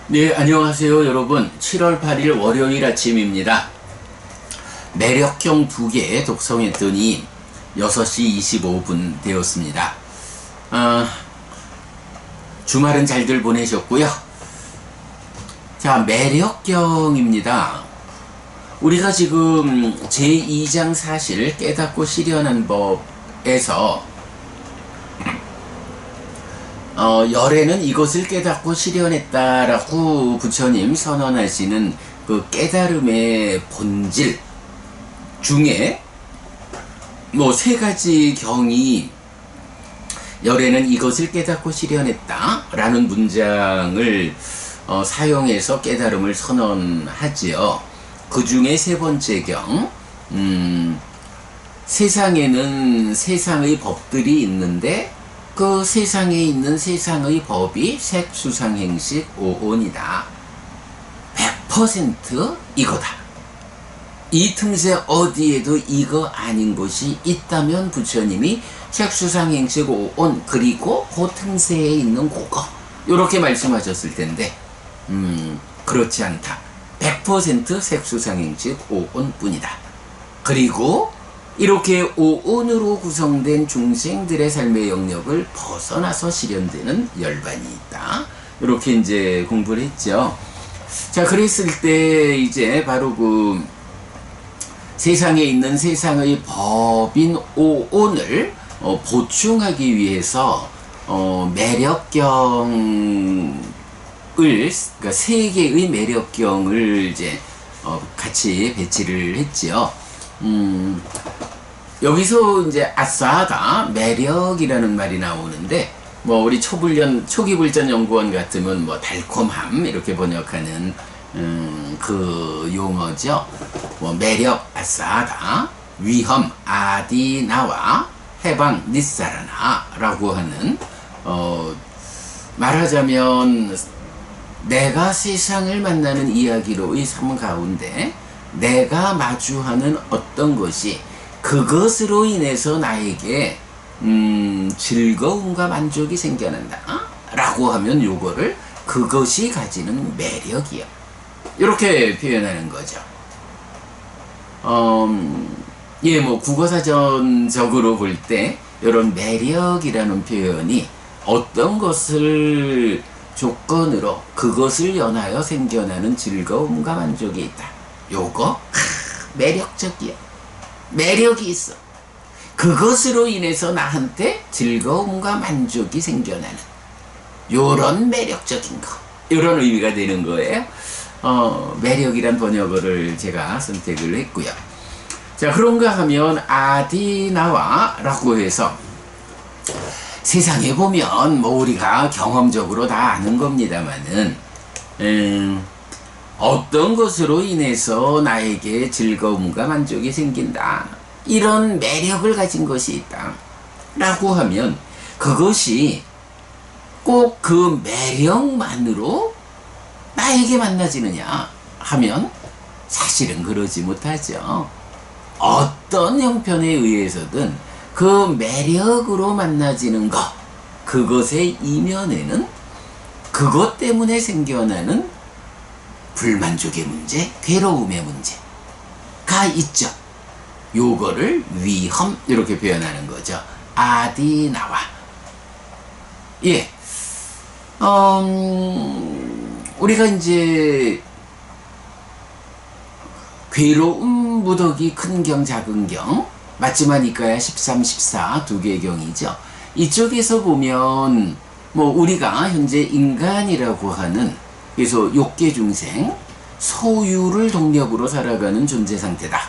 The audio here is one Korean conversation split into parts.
네, 안녕하세요 여러분. 7월 8일 월요일 아침입니다. 매력경 2개 독성했더니 6시 25분 되었습니다. 주말은 잘들 보내셨고요. 자, 매력경입니다. 우리가 지금 제2장 사실 깨닫고 실현한 법에서 열에는 이것을 깨닫고 실현했다라고 부처님 선언하시는 그 깨달음의 본질 중에 뭐 3가지 경이 열에는 이것을 깨닫고 실현했다 라는 문장을 사용해서 깨달음을 선언하지요. 그 중에 3번째 경, 세상에는 세상의 법들이 있는데 그 세상에 있는 세상의 법이 색수상행식 오온이다. 100% 이거다. 이 틈새 어디에도 이거 아닌 것이 있다면 부처님이 색수상행식 오온 그리고 그 틈새에 있는 그거 이렇게 말씀하셨을 텐데 그렇지 않다. 100% 색수상행식 오온 뿐이다. 그리고 이렇게 오온으로 구성된 중생들의 삶의 영역을 벗어나서 실현되는 열반이 있다. 이렇게 이제 공부를 했죠. 자, 그랬을 때 이제 바로 그 세상에 있는 세상의 법인 오온을 보충하기 위해서 매력경을, 그러니까 3개의 매력경을 이제 같이 배치를 했지요. 여기서 이제 아싸다 매력이라는 말이 나오는데 뭐 우리 초기불전 연구원 같으면 뭐 달콤함 이렇게 번역하는 그 용어죠. 뭐 매력 아싸다, 위험 아디나와, 해방 니사라나 라고 하는 말하자면 내가 세상을 만나는 이야기로의 삶 가운데 내가 마주하는 어떤 것이 그것으로 인해서 나에게 즐거움과 만족이 생겨난다 라고 하면 요거를 그것이 가지는 매력이요. 이렇게 표현하는 거죠. 예, 뭐 국어사전적으로 볼 때 이런 매력이라는 표현이 어떤 것을 조건으로 그것을 연하여 생겨나는 즐거움과 만족이 있다. 요거 매력적이야. 매력이 있어. 그것으로 인해서 나한테 즐거움과 만족이 생겨나는 요런 매력적인 거, 요런 의미가 되는 거예요. 매력이란 번역어를 제가 선택을 했고요. 자, 그런가 하면 아디나와 라고 해서 세상에 보면 뭐 우리가 경험적으로 다 아는 겁니다만은 어떤 것으로 인해서 나에게 즐거움과 만족이 생긴다. 이런 매력을 가진 것이 있다. 라고 하면 그것이 꼭 그 매력만으로 나에게 만나지느냐 하면 사실은 그러지 못하죠. 어떤 형편에 의해서든 그 매력으로 만나지는 것, 그것의 이면에는 그것 때문에 생겨나는 불만족의 문제, 괴로움의 문제가 있죠. 요거를 위험 이렇게 표현하는 거죠. 아디나와. 예. 우리가 이제 괴로움 무더기 큰 경 작은 경 맞지마니까야 13, 14 2개의 경이죠. 이쪽에서 보면 뭐 우리가 현재 인간이라고 하는 그래서 욕계 중생, 소유를 동력으로 살아가는 존재 상태다.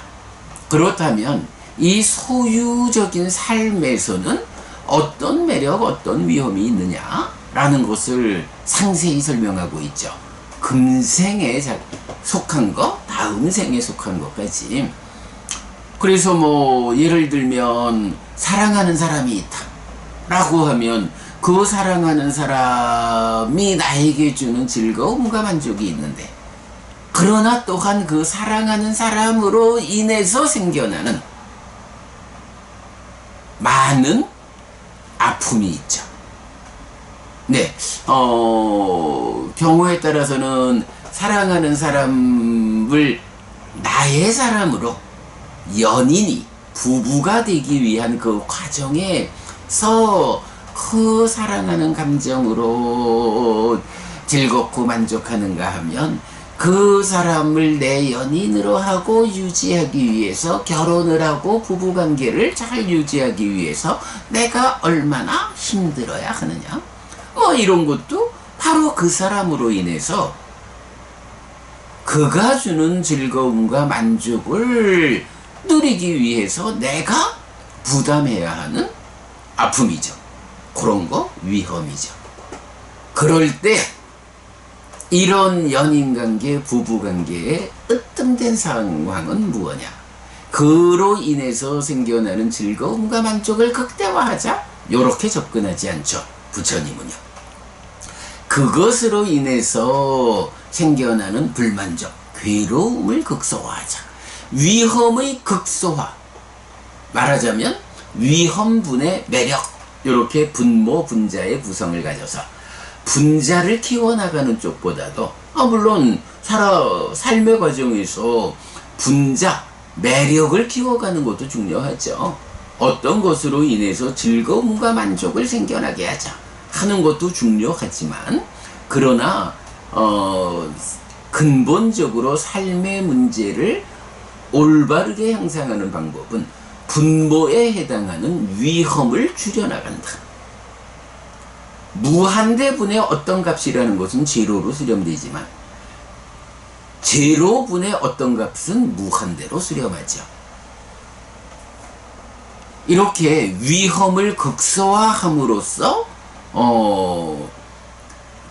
그렇다면 이 소유적인 삶에서는 어떤 매력, 어떤 위험이 있느냐라는 것을 상세히 설명하고 있죠. 금생에 속한 것, 다음 생에 속한 것까지. 그래서 뭐 예를 들면 사랑하는 사람이 있다 라고 하면 그 사랑하는 사람이 나에게 주는 즐거움과 만족이 있는데 그러나 또한 그 사랑하는 사람으로 인해서 생겨나는 많은 아픔이 있죠. 네, 경우에 따라서는 사랑하는 사람을 나의 사람으로 연인이 부부가 되기 위한 그 과정에서 그 사랑하는 감정으로 즐겁고 만족하는가 하면 그 사람을 내 연인으로 하고 유지하기 위해서 결혼을 하고 부부관계를 잘 유지하기 위해서 내가 얼마나 힘들어야 하느냐, 뭐 이런 것도 바로 그 사람으로 인해서 그가 주는 즐거움과 만족을 누리기 위해서 내가 부담해야 하는 아픔이죠. 그런 거 위험이죠. 그럴 때 이런 연인관계, 부부관계의 으뜸된 상황은 무엇이냐? 그로 인해서 생겨나는 즐거움과 만족을 극대화하자, 요렇게 접근하지 않죠. 부처님은요. 그것으로 인해서 생겨나는 불만족, 괴로움을 극소화하자. 위험의 극소화. 말하자면 위험분의 매력, 요렇게 분모, 분자의 구성을 가져서 분자를 키워나가는 쪽보다도 물론 삶의 과정에서 분자, 매력을 키워가는 것도 중요하죠. 어떤 것으로 인해서 즐거움과 만족을 생겨나게 하자 하는 것도 중요하지만, 그러나 근본적으로 삶의 문제를 올바르게 향상하는 방법은 분모에 해당하는 위험을 줄여나간다. 무한대분의 어떤 값이라는 것은 제로로 수렴되지만 제로분의 어떤 값은 무한대로 수렴하죠. 이렇게 위험을 극소화함으로써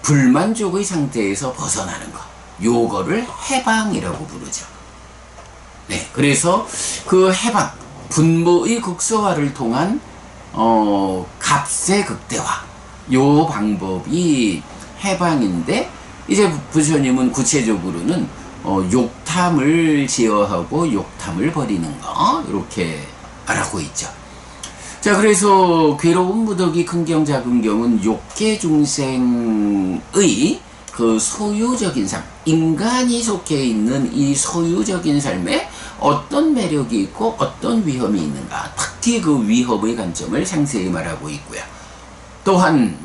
불만족의 상태에서 벗어나는 것, 요거를 해방이라고 부르죠. 네, 그래서 그 해방, 분모의 극소화를 통한 값의 극대화, 요 방법이 해방인데, 이제 부처님은 구체적으로는 욕탐을 제어하고 욕탐을 버리는 거, 이렇게 말하고 있죠. 자, 그래서 괴로운 무더기 큰경 작은경은 욕계 중생의 그 소유적인 삶, 인간이 속해 있는 이 소유적인 삶에 어떤 매력이 있고 어떤 위험이 있는가, 특히 그 위험의 관점을 상세히 말하고 있고요. 또한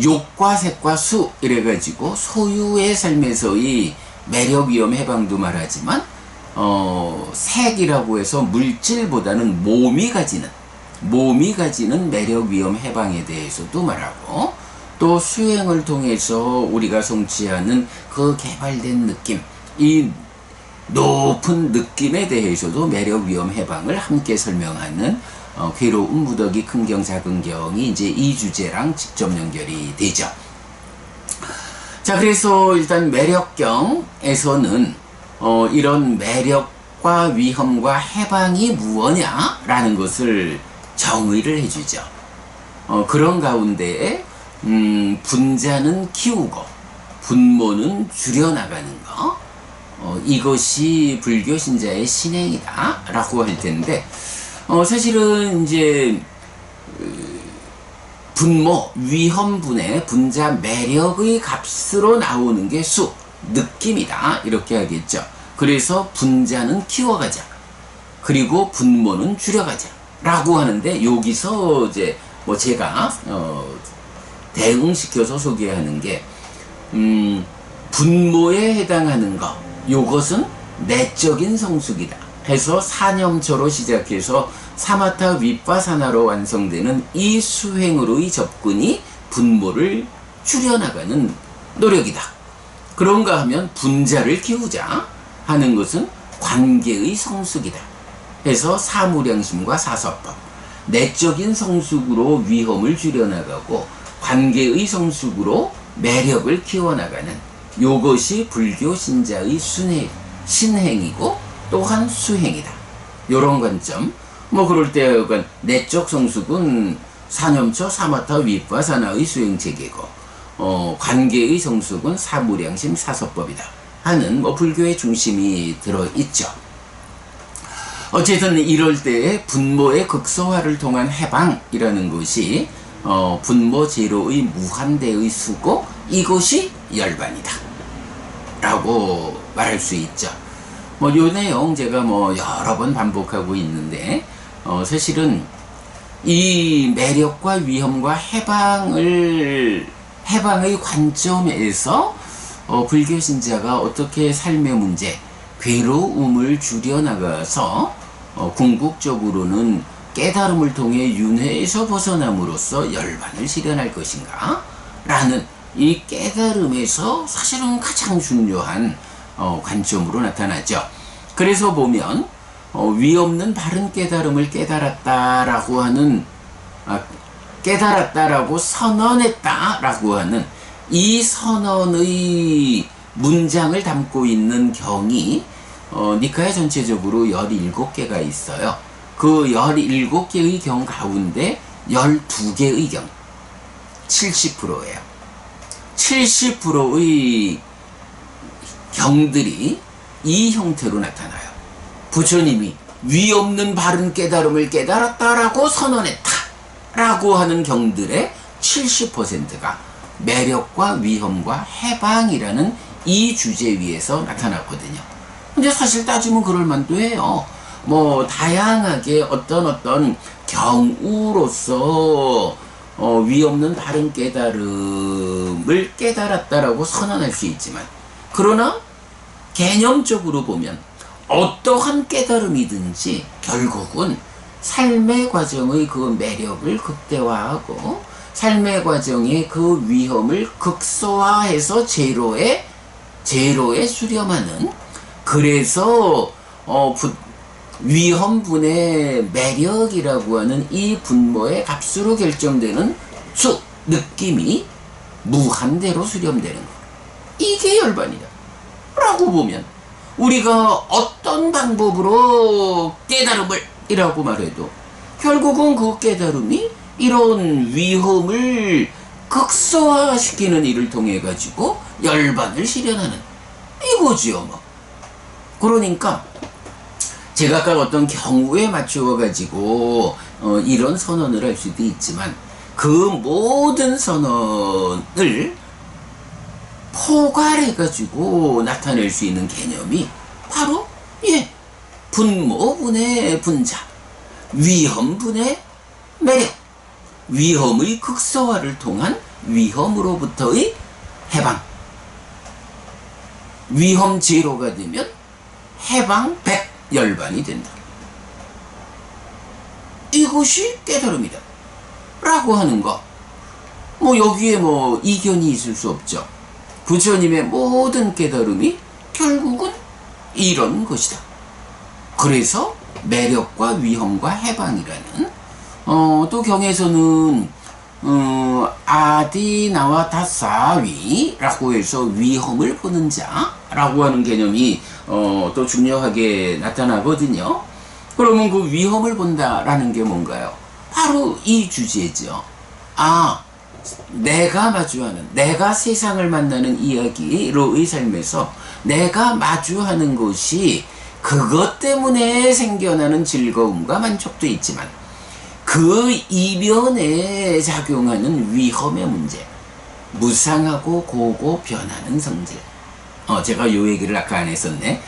욕과 색과 수 이래가지고 소유의 삶에서의 매력 위험 해방도 말하지만, 색이라고 해서 물질보다는 몸이 가지는 매력 위험 해방에 대해서도 말하고, 또 수행을 통해서 우리가 성취하는 그 개발된 느낌, 이 높은 느낌에 대해서도 매력 위험 해방을 함께 설명하는 괴로운 무더기 큰경 작은경이 이제 이 주제랑 직접 연결이 되죠. 자, 그래서 일단 매력경에서는 이런 매력과 위험과 해방이 무엇냐라는 것을 정의를 해주죠. 그런 가운데에 분자는 키우고 분모는 줄여나가는 거, 이것이 불교 신자의 신행이다 라고 할 텐데, 사실은 이제 분모, 위험분의 분자 매력의 값으로 나오는 게 수, 느낌이다 이렇게 하겠죠. 그래서 분자는 키워가자, 그리고 분모는 줄여가자 라고 하는데, 여기서 이제 뭐 제가 대응시켜서 소개하는 게 분모에 해당하는 것, 요것은 내적인 성숙이다 해서 사념처로 시작해서 사마타 윗바사나로 완성되는 이 수행으로의 접근이 분모를 줄여나가는 노력이다. 그런가 하면 분자를 키우자 하는 것은 관계의 성숙이다 해서 사무량심과 사서법, 내적인 성숙으로 위험을 줄여나가고 관계의 성숙으로 매력을 키워나가는, 요것이 불교 신자의 신행이고 또한 수행이다. 요런 관점. 뭐 그럴 때 내적 성숙은 사념처 사마타 윗바사나의 수행체계고, 관계의 성숙은 사무량심 사서법이다 하는 뭐 불교의 중심이 들어있죠. 어쨌든 이럴 때에 분모의 극소화를 통한 해방이라는 것이 분모 제로의 무한대의 수고, 이것이 열반이다 라고 말할 수 있죠. 요 내용 제가 여러 번 반복하고 있는데, 사실은 이 매력과 위험과 해방의 관점에서 불교 신자가 어떻게 삶의 문제, 괴로움을 줄여나가서 궁극적으로는 깨달음을 통해 윤회에서 벗어남으로써 열반을 실현할 것인가 라는 이 깨달음에서 사실은 가장 중요한 관점으로 나타나죠. 그래서 보면 위없는 바른 깨달음을 깨달았다라고 하는 깨달았다라고 선언했다라고 하는 이 선언의 문장을 담고 있는 경이 니카야 전체적으로 17개가 있어요. 그 17개의 경 가운데 12개의 경, 70%예요. 70%의 경들이 이 형태로 나타나요. 부처님이 위없는 바른 깨달음을 깨달았다라고 선언했다 라고 하는 경들의 70%가 매력과 위험과 해방이라는 이 주제 위에서 나타났거든요. 근데 사실 따지면 그럴만도 해요. 다양하게 어떤 경우로서 위없는 바른 깨달음을 깨달았다라고 선언할 수 있지만, 그러나 개념적으로 보면 어떠한 깨달음이든지 결국은 삶의 과정의 그 매력을 극대화하고 삶의 과정의 그 위험을 극소화해서 제로에 수렴하는, 그래서 위험분의 매력이라고 하는 이 분모의 값으로 결정되는 느낌이 무한대로 수렴되는 것, 이게 열반이다 라고 보면, 우리가 어떤 방법으로 깨달음을 이라고 말해도 결국은 그 깨달음이 이런 위험을 극소화시키는 일을 통해 가지고 열반을 실현하는 이거지요. 그러니까 제가 아까 어떤 경우에 맞추어 가지고 이런 선언을 할 수도 있지만, 그 모든 선언을 포괄해 가지고 나타낼 수 있는 개념이 바로 분모분의 분자, 위험분의 매력, 위험의 극소화를 통한 위험으로부터의 해방, 위험 제로가 되면 해방 100열반이 된다. 이것이 깨달음이다 라고 하는 거, 여기에 이견이 있을 수 없죠. 부처님의 모든 깨달음이 결국은 이런 것이다. 그래서 매력과 위험과 해방이라는, 또 경에서는 아디나와 다사위라고 해서 위험을 보는 자라고 하는 개념이 또 중요하게 나타나거든요. 그러면 그 위험을 본다라는 게 뭔가요? 바로 이 주제죠. 내가 마주하는, 내가 세상을 만나는 이야기로의 삶에서 내가 마주하는 것이 그것 때문에 생겨나는 즐거움과 만족도 있지만, 그 이면에 작용하는 위험의 문제, 무상하고 고고 변하는 성질. 제가 요 얘기를 아까 안 했었네.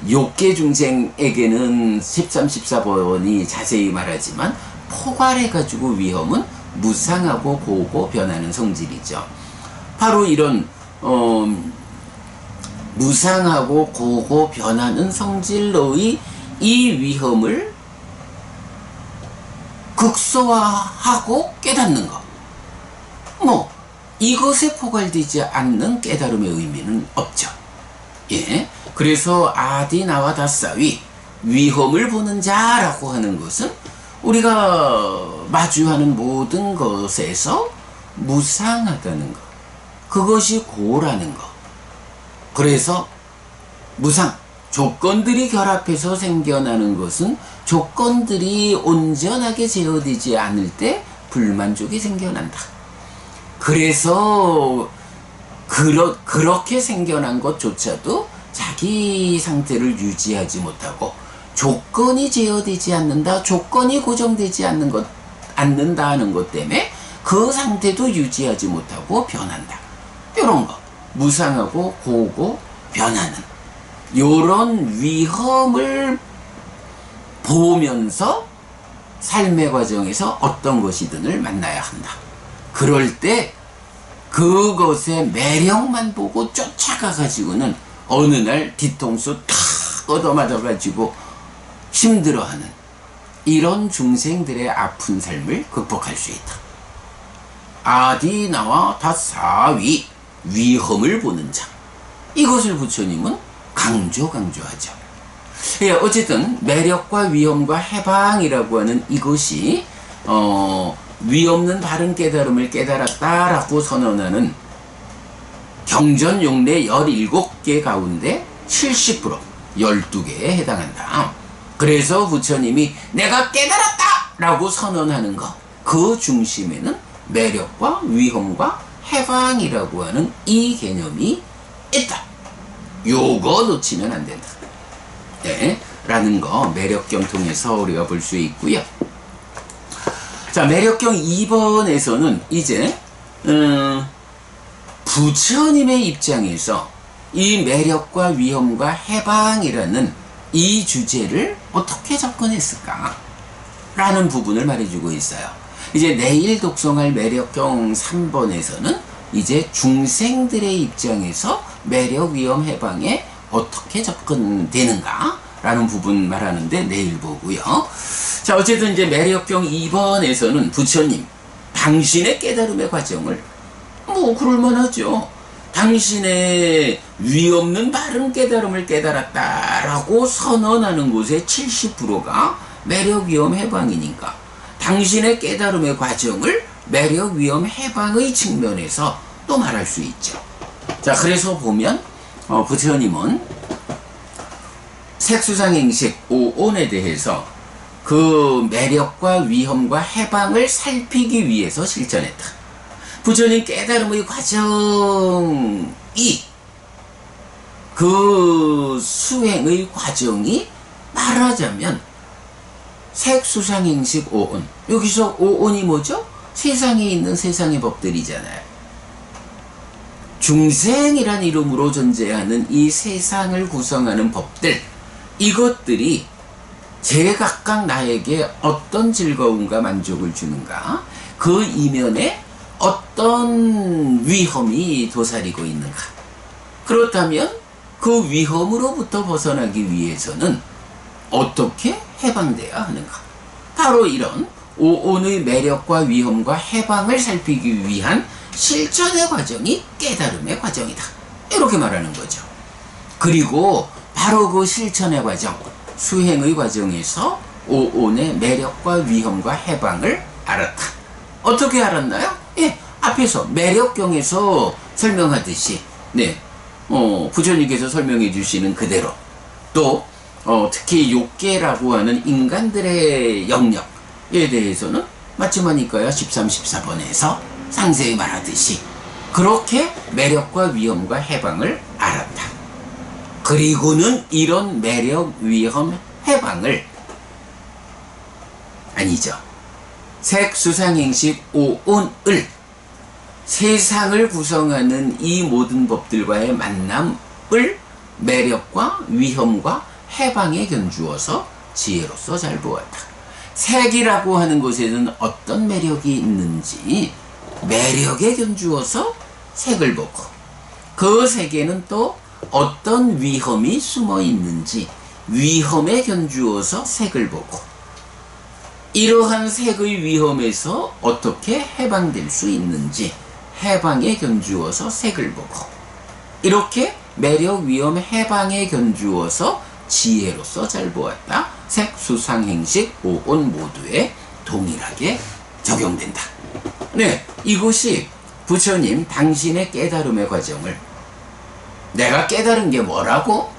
욕계 중생에게는 13, 14번이 자세히 말하지만, 포괄해가지고 위험은 무상하고 고고 변하는 성질이죠. 바로 이런 무상하고 고고 변하는 성질로의 이 위험을 극소화하고 깨닫는 것, 이것에 포괄되지 않는 깨달음의 의미는 없죠. 그래서 아디나와 다사위, 위험을 보는 자라고 하는 것은 우리가 마주하는 모든 것에서 무상하다는 것, 그것이 고라는 것. 그래서 무상, 조건들이 결합해서 생겨나는 것은 조건들이 온전하게 제어되지 않을 때 불만족이 생겨난다. 그래서 그렇게 생겨난 것조차도 자기 상태를 유지하지 못하고 조건이 제어되지 않는다, 조건이 고정되지 않는다 하는 것 때문에 그 상태도 유지하지 못하고 변한다. 이런 거. 무상하고 고고 변하는. 요런 위험을 보면서 삶의 과정에서 어떤 것이든을 만나야 한다. 그럴 때 그것의 매력만 보고 쫓아가가지고는 어느 날 뒤통수 탁 얻어맞아가지고 힘들어하는 이런 중생들의 아픈 삶을 극복할 수 있다. 아디나와 다사위, 위험을 보는 자. 이것을 부처님은 강조하죠. 예, 어쨌든 매력과 위험과 해방이라고 하는 이것이 위없는 바른 깨달음을 깨달았다라고 선언하는 경전용례 17개 가운데 70%, 12개에 해당한다. 그래서 부처님이 내가 깨달았다! 라고 선언하는 것, 그 중심에는 매력과 위험과 해방이라고 하는 이 개념이 있다. 요거 놓치면 안 된다. 네, 라는 거 매력경 통해서 우리가 볼 수 있고요. 자, 매력경 2번에서는 이제 부처님의 입장에서 이 매력과 위험과 해방이라는 이 주제를 어떻게 접근했을까? 라는 부분을 말해주고 있어요. 이제 내일 독송할 매력경 3번에서는 이제 중생들의 입장에서 매력, 위험, 해방에 어떻게 접근되는가? 라는 부분 말하는데 내일 보고요. 자, 어쨌든 이제 매력경 2번에서는 부처님, 당신의 깨달음의 과정을 그럴만하죠. 당신의 위없는 바른 깨달음을 깨달았다라고 선언하는 곳의 70%가 매력, 위험, 해방이니까 당신의 깨달음의 과정을 매력, 위험, 해방의 측면에서 또 말할 수 있죠. 자, 그래서 보면 부처님은 색수상행식 5온에 대해서 그 매력과 위험과 해방을 살피기 위해서 실천했다. 부처님 깨달음의 과정이, 그 수행의 과정이 말하자면 색수상행식 5온, 여기서 5온이 뭐죠? 세상에 있는 세상의 법들이잖아요. 중생이란 이름으로 존재하는 이 세상을 구성하는 법들, 이것들이 제각각 나에게 어떤 즐거움과 만족을 주는가, 그 이면에 어떤 위험이 도사리고 있는가. 그렇다면 그 위험으로부터 벗어나기 위해서는 어떻게 해방돼야 하는가. 바로 이런 5온의 매력과 위험과 해방을 살피기 위한 실천의 과정이 깨달음의 과정이다. 이렇게 말하는 거죠. 그리고 바로 그 실천의 과정, 수행의 과정에서 5온의 매력과 위험과 해방을 알았다. 어떻게 알았나요? 예, 앞에서 매력경에서 설명하듯이, 네, 부처님께서 설명해 주시는 그대로, 또 특히 욕계라고 하는 인간들의 영역에 대해서는 마침하니까요 13, 14번에서 상세히 말하듯이 그렇게 매력과 위험과 해방을 알았다. 그리고는 이런 매력, 위험, 해방을, 아니죠, 색수상행식 5온을, 세상을 구성하는 이 모든 법들과의 만남을 매력과 위험과 해방에 견주어서 지혜로서 잘 보았다. 색이라고 하는 곳에는 어떤 매력이 있는지 매력에 견주어서 색을 보고, 그 색에는 또 어떤 위험이 숨어 있는지 위험에 견주어서 색을 보고, 이러한 색의 위험에서 어떻게 해방될 수 있는지 해방에 견주어서 색을 보고, 이렇게 매력, 위험, 해방에 견주어서 지혜로서 잘 보았다. 색수상행식 5온 모두에 동일하게 적용된다. 네, 이것이 부처님 당신의 깨달음의 과정을, 내가 깨달은 게 뭐라고?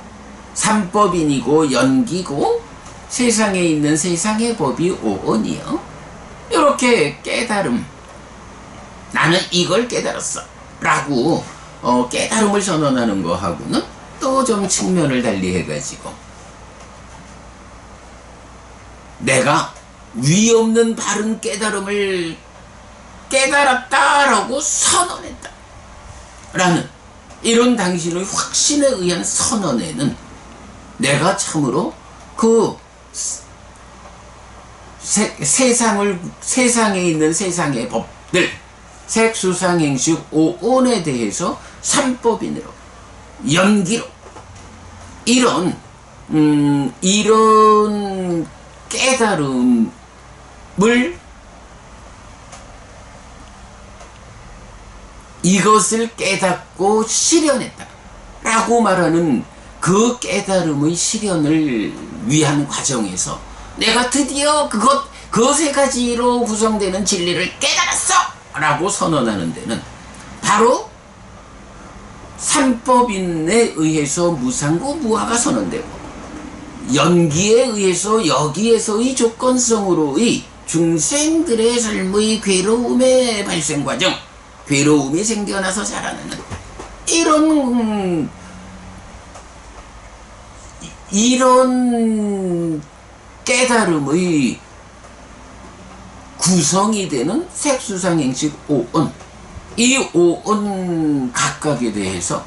삼법인이고 연기고 세상에 있는 세상의 법이 5온이요. 이렇게 깨달음, 나는 이걸 깨달았어 라고 깨달음을 선언하는 거하고는 또 좀 측면을 달리 해가지고 내가 위 없는 바른 깨달음을 깨달았다라고 선언했다 라는 이런 당신의 확신에 의한 선언에는 내가 참으로 그 세상에 있는 세상의 법들, 색수상행식 오온에 대해서 삼법인으로, 연기로, 이런 깨달음을 이것을 깨닫고 실현했다 라고 말하는 그 깨달음의 실현을 위한 과정에서 내가 드디어 그 세 가지로 구성되는 진리를 깨달았어 라고 선언하는 데는 바로 삼법인에 의해서 무상고 무아가 선언되고, 연기에 의해서 여기에서의 조건성으로의 중생들의 삶의 괴로움의 발생 과정, 괴로움이 생겨나서 자라나는 이런 깨달음의 구성이 되는 색수상행식 오온, 이 오온 각각에 대해서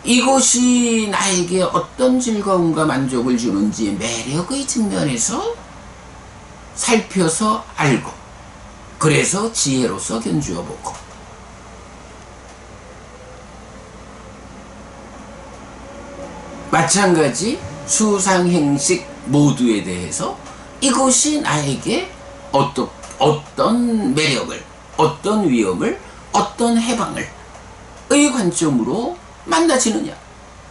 이것이 나에게 어떤 즐거움과 만족을 주는지 매력의 측면에서 살펴서 알고, 그래서 지혜로서 견주어 보고, 마찬가지 수상행식 모두에 대해서 이것이 나에게 어떤 매력을, 어떤 위험을, 어떤 해방을 의 관점으로 만나지느냐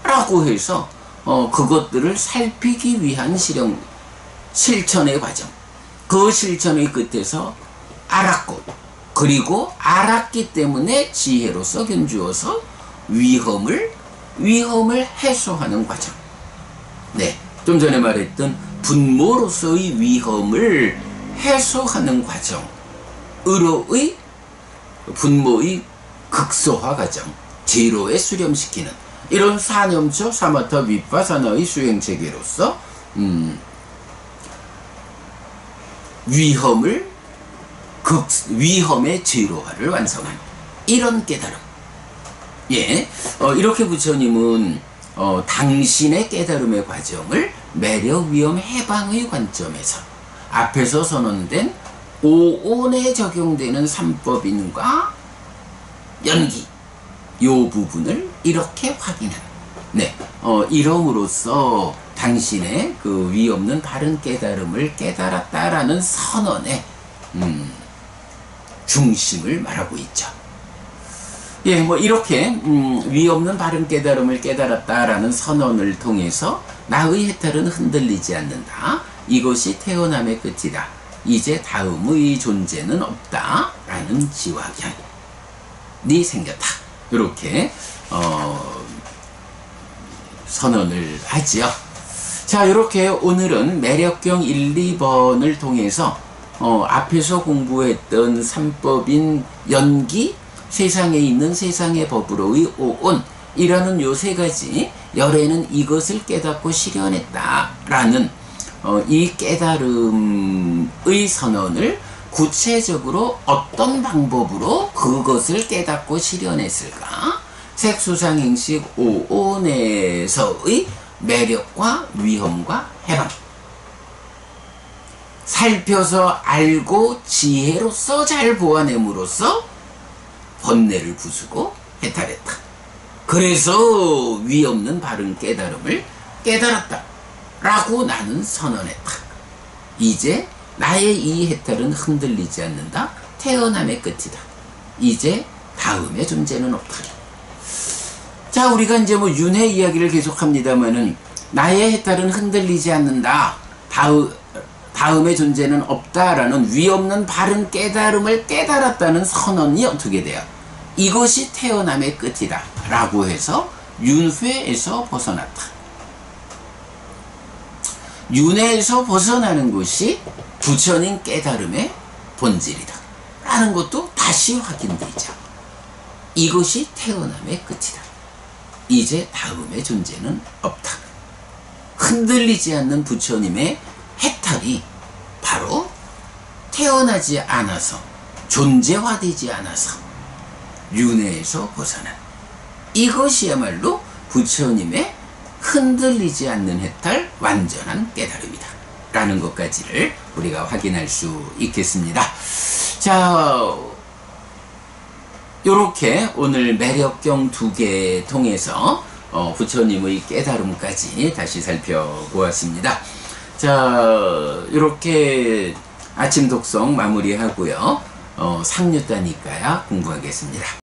라고 해서 그것들을 살피기 위한 실천의 과정, 그 실천의 끝에서 알았고, 그리고 알았기 때문에 지혜로서 견주어서 위험을 해소하는 과정. 네, 좀 전에 말했던 분모로서의 위험을 해소하는 과정으로의 분모의 극소화 과정, 제로에 수렴시키는 이런 사념처 사마타 윗바사나의 수행 체계로서 위험의 제로화를 완성한 이런 깨달음. 예, 이렇게 부처님은 당신의 깨달음의 과정을 매력, 위험, 해방의 관점에서 앞에서 선언된 오온에 적용되는 삼법인과 연기, 요 부분을 이렇게 확인한, 네, 이름으로써 당신의 그 위 없는 바른 깨달음을 깨달았다라는 선언의 중심을 말하고 있죠. 예, 뭐 이렇게 위 없는 바른 깨달음을 깨달았다라는 선언을 통해서 나의 해탈은 흔들리지 않는다. 이것이 태어남의 끝이다. 이제 다음의 존재는 없다. 라는 지화견이 생겼다. 이렇게 선언을 하지요. 자, 이렇게 오늘은 매력경 1, 2번을 통해서 앞에서 공부했던 삼법인 연기, 세상에 있는 세상의 법으로의 오온이라는 요 세 가지 열애는 이것을 깨닫고 실현했다라는 이 깨달음의 선언을 구체적으로 어떤 방법으로 그것을 깨닫고 실현했을까? 색수상행식 오온에서의 매력과 위험과 해방, 살펴서 알고 지혜로서 잘 보아냄으로써 번뇌를 부수고 해탈했다. 그래서 위 없는 바른 깨달음을 깨달았다 라고 나는 선언했다. 이제 나의 이 해탈은 흔들리지 않는다. 태어남의 끝이다. 이제 다음의 존재는 없다. 자, 우리가 이제 뭐 윤회 이야기를 계속합니다만은 나의 해탈은 흔들리지 않는다. 다음의 존재는 없다라는 위 없는 바른 깨달음을 깨달았다는 선언이 어떻게 돼요? 이것이 태어남의 끝이다 라고 해서 윤회에서 벗어났다. 윤회에서 벗어나는 것이 부처님 깨달음의 본질이다 라는 것도 다시 확인되죠. 이것이 태어남의 끝이다. 이제 다음의 존재는 없다. 흔들리지 않는 부처님의 해탈이 바로 태어나지 않아서, 존재화되지 않아서 윤회에서 벗어난, 이것이야말로 부처님의 흔들리지 않는 해탈, 완전한 깨달음이다 라는 것까지를 우리가 확인할 수 있겠습니다. 자, 요렇게 오늘 매력경 2개 통해서 부처님의 깨달음까지 다시 살펴보았습니다. 자, 이렇게 아침 독성 마무리하고요. 상류다니까야 공부하겠습니다.